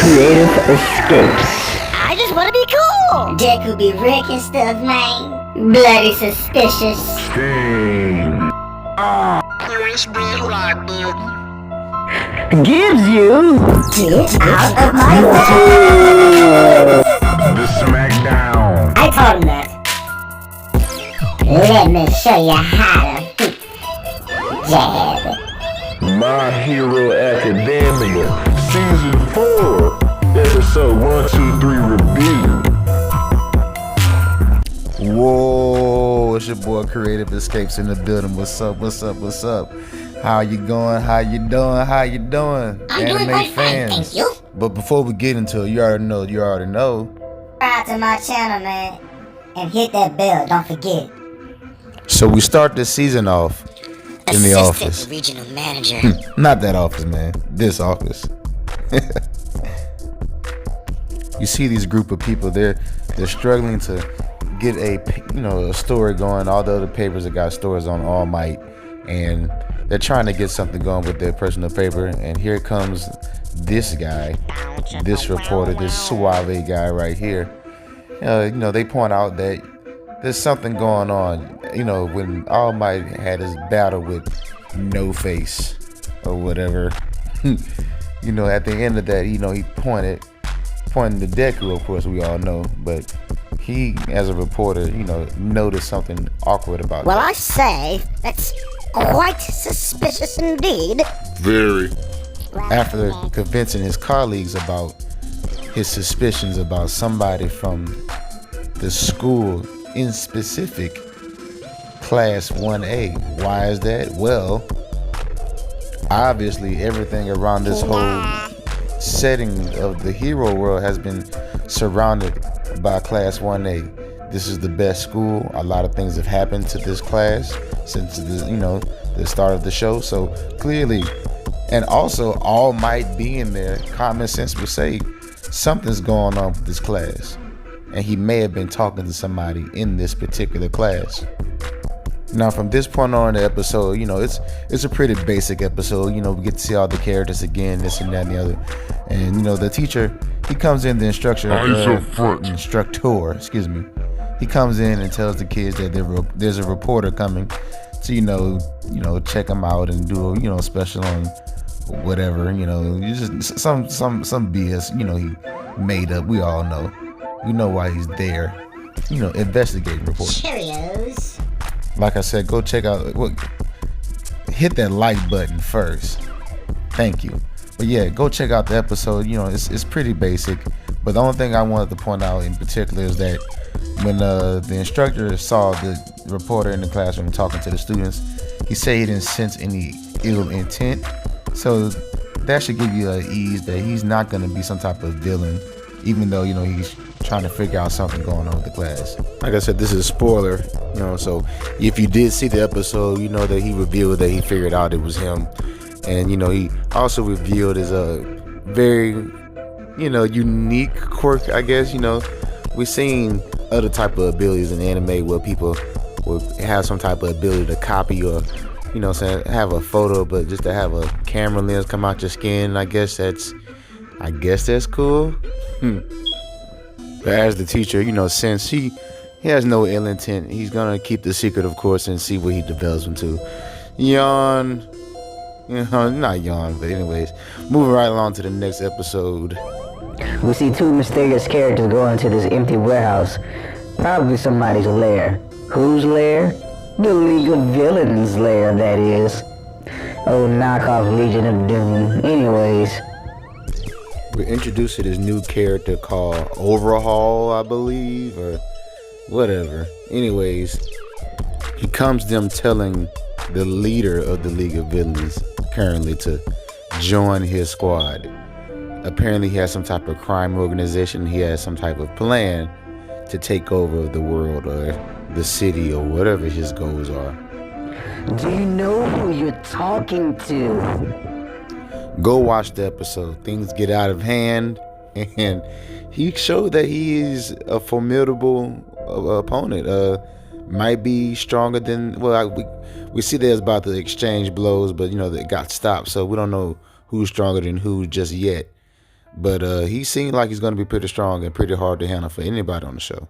Creative Escapes. I just want to be cool. Deku be wrecking stuff, man. Bloody suspicious. Game. Gives you Get out of my way. The Smackdown. I told him that. Let me show you how to jab. My Hero Academia, Season 4, Episode 1, 2, 3 review. Whoa, it's your boy Creative Escapes in the building. What's up, what's up, what's up? How you going? How you doing? How you doing? I'm doing quite fine, thank you. But before we get into it, you already know. Subscribe to my channel, man. And hit that bell, don't forget. So we start this season off in the office. Assistant Regional Manager. Not that office, man. This office. You see these group of people, they're struggling to get a story going. All the other papers that got stories on All Might, and they're trying to get something going with their personal paper. And here comes this guy, this reporter, this suave guy right here. They point out that there's something going on. When All Might had his battle with No Face or whatever. At the end of that, he pointing to Deku, of course, we all know, but he, as a reporter, noticed something awkward about Well, that. I say, that's quite suspicious indeed. Very. After convincing his colleagues about his suspicions about somebody from the school, in specific, Class 1A. Why is that? Well, obviously everything around this whole setting of the hero world has been surrounded by Class 1A. This is the best school. A lot of things have happened to this class since the start of the show. So clearly, and also All Might being there, common sense would say something's going on with this class. And he may have been talking to somebody in this particular class. Now, from this point on in the episode, it's a pretty basic episode. We get to see all the characters again, this and that and the other. And, the teacher, he comes in, the instructor, excuse me. He comes in and tells the kids that there's a reporter coming to, check him out and do a, special on whatever, just some BS, he made up. We all know. We know why he's there, investigating reporter. Cheerios. Like I said, go check out, hit that like button first. Thank you. But yeah, go check out the episode. It's pretty basic. But the only thing I wanted to point out in particular is that when the instructor saw the reporter in the classroom talking to the students, he said he didn't sense any ill intent. So that should give you an ease that he's not going to be some type of villain, even though, he's trying to figure out something going on with the class. Like I said, this is a spoiler, so if you did see the episode, you know that he revealed that he figured out it was him. And, he also revealed his very, unique quirk, I guess. We've seen other type of abilities in anime where people will have some type of ability to copy or, have a photo, but just to have a camera lens come out your skin, I guess that's cool. But as the teacher, since he has no ill intent, he's gonna keep the secret, of course, and see what he develops into. Yawn. Not yawn, but anyways, moving right along to the next episode. we see two mysterious characters go into this empty warehouse. Probably somebody's lair. Whose lair? The League of Villains lair, that is. Oh, knockoff Legion of Doom. Anyways. We're introduced to this new character called Overhaul, I believe, or whatever. Anyways, he comes to them telling the leader of the League of Villains currently to join his squad. Apparently he has some type of crime organization. He has some type of plan to take over the world or the city or whatever his goals are. Do you know who you're talking to? Go watch the episode. Things get out of hand, and he showed that he is a formidable opponent. Might be stronger than, we see there's about to exchange blows, but they got stopped, so we don't know who's stronger than who just yet. But he seemed like he's going to be pretty strong and pretty hard to handle for anybody on the show.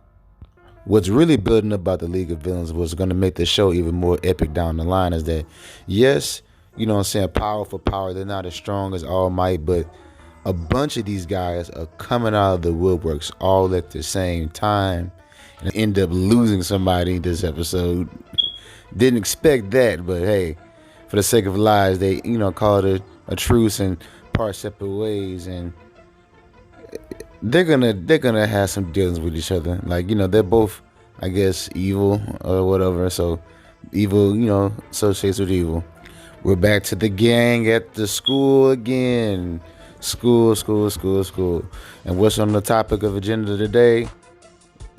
What's really building about the League of Villains, what's going to make the show even more epic down the line, is that, yes, you know what I'm saying, power for power, they're not as strong as All Might, but a bunch of these guys are coming out of the woodworks all at the same time and end up losing somebody this episode. Didn't expect that, but hey, for the sake of lies, they, you know, called it a truce and part separate ways, and they're gonna have some dealings with each other. Like, you know, they're both, I guess, evil or whatever. So evil, you know, associates with evil. We're back to the gang at the school again. School. And what's on the topic of agenda today?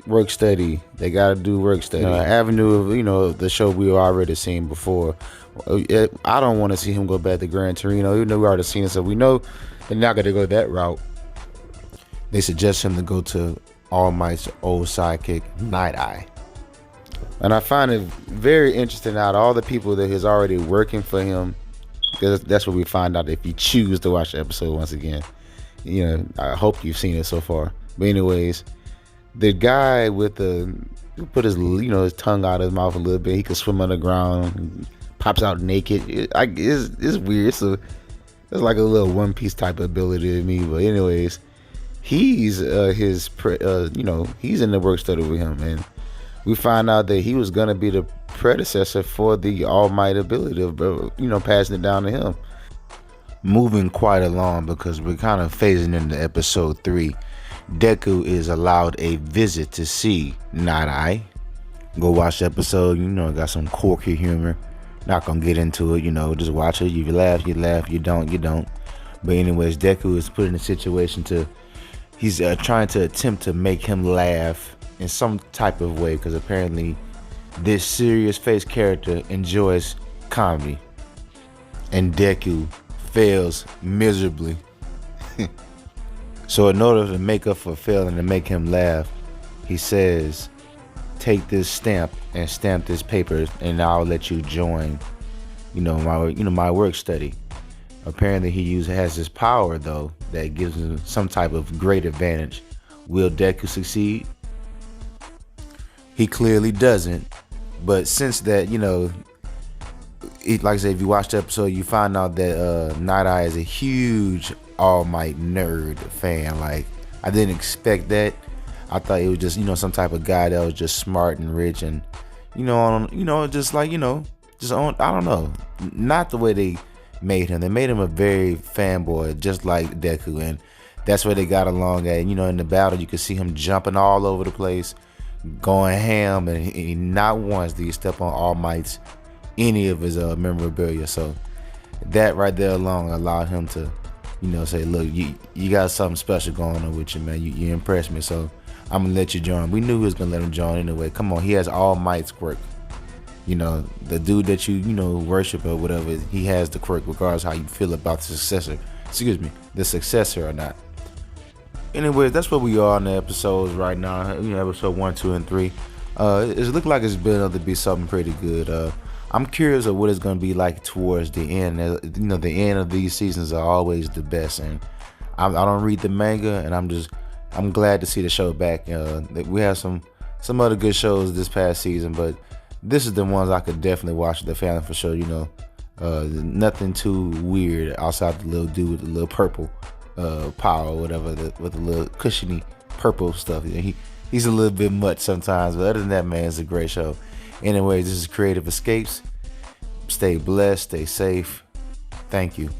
Work study. They gotta do work study. Avenue of, you know, the show we already seen before. I don't want to see him go back to Gran Torino, even though we already seen it, so we know they're not gonna go that route. They suggest him to go to All Might's old sidekick, Night Eye. And I find it very interesting out of all the people that is already working for him, because that's what we find out if you choose to watch the episode once again. You know, I hope you've seen it so far. But anyways, the guy with who put his, you know, his tongue out of his mouth a little bit, he could swim underground, pops out naked. It's weird. So it's like a little One Piece type of ability to me. But anyways, he's he's in the work study with him, and we find out that he was gonna be the predecessor for the All Might ability of, you know, passing it down to him. Moving quite along, because we're kind of phasing into episode 3. Deku is allowed a visit to see Night Eye. Go watch the episode. You know, it got some quirky humor. Not gonna get into it, you know, just watch it. You laugh, you don't, you don't. But anyways, Deku is put in a situation he's trying to attempt to make him laugh in some type of way, because apparently this serious face character enjoys comedy, and Deku fails miserably. So in order to make up for failing to make him laugh, he says, take this stamp and stamp this paper, and I'll let you join, my work study. Apparently he has this power though that gives him some type of great advantage. Will Deku succeed? He clearly doesn't. But since that, you know, like I said, if you watch the episode, you find out that Night Eye is a huge All Might nerd fan. Like, I didn't expect that. I thought it was just, you know, some type of guy that was just smart and rich and, just like, I don't know. Not the way they made him. They made him a very fanboy, just like Deku, and that's where they got along at. You know, in the battle, you could see him jumping all over the place, going ham, and he not once did he step on All Might's any of his memorabilia. So that right there alone allowed him to, you know, say, look, you got something special going on with you, man. You impressed me, so I'm gonna let you join. We knew he was gonna let him join anyway. Come on, he has All Might's quirk. You know, the dude that you worship or whatever, he has the quirk regardless how you feel about the successor or not. Anyways, that's where we are in the episodes right now. You know, episode 1, 2, and 3. It looks like it's building up to be something pretty good. I'm curious of what it's going to be like towards the end. You know, the end of these seasons are always the best, and I don't read the manga, and I'm glad to see the show back. We have some other good shows this past season, but this is the ones I could definitely watch with the family for sure. You know, nothing too weird outside the little dude with the little purple power or whatever, with the little cushiony purple stuff. You know, he's a little bit much sometimes, but other than that, man, it's a great show. Anyways, this is Creative Escapes. Stay blessed, stay safe. Thank you.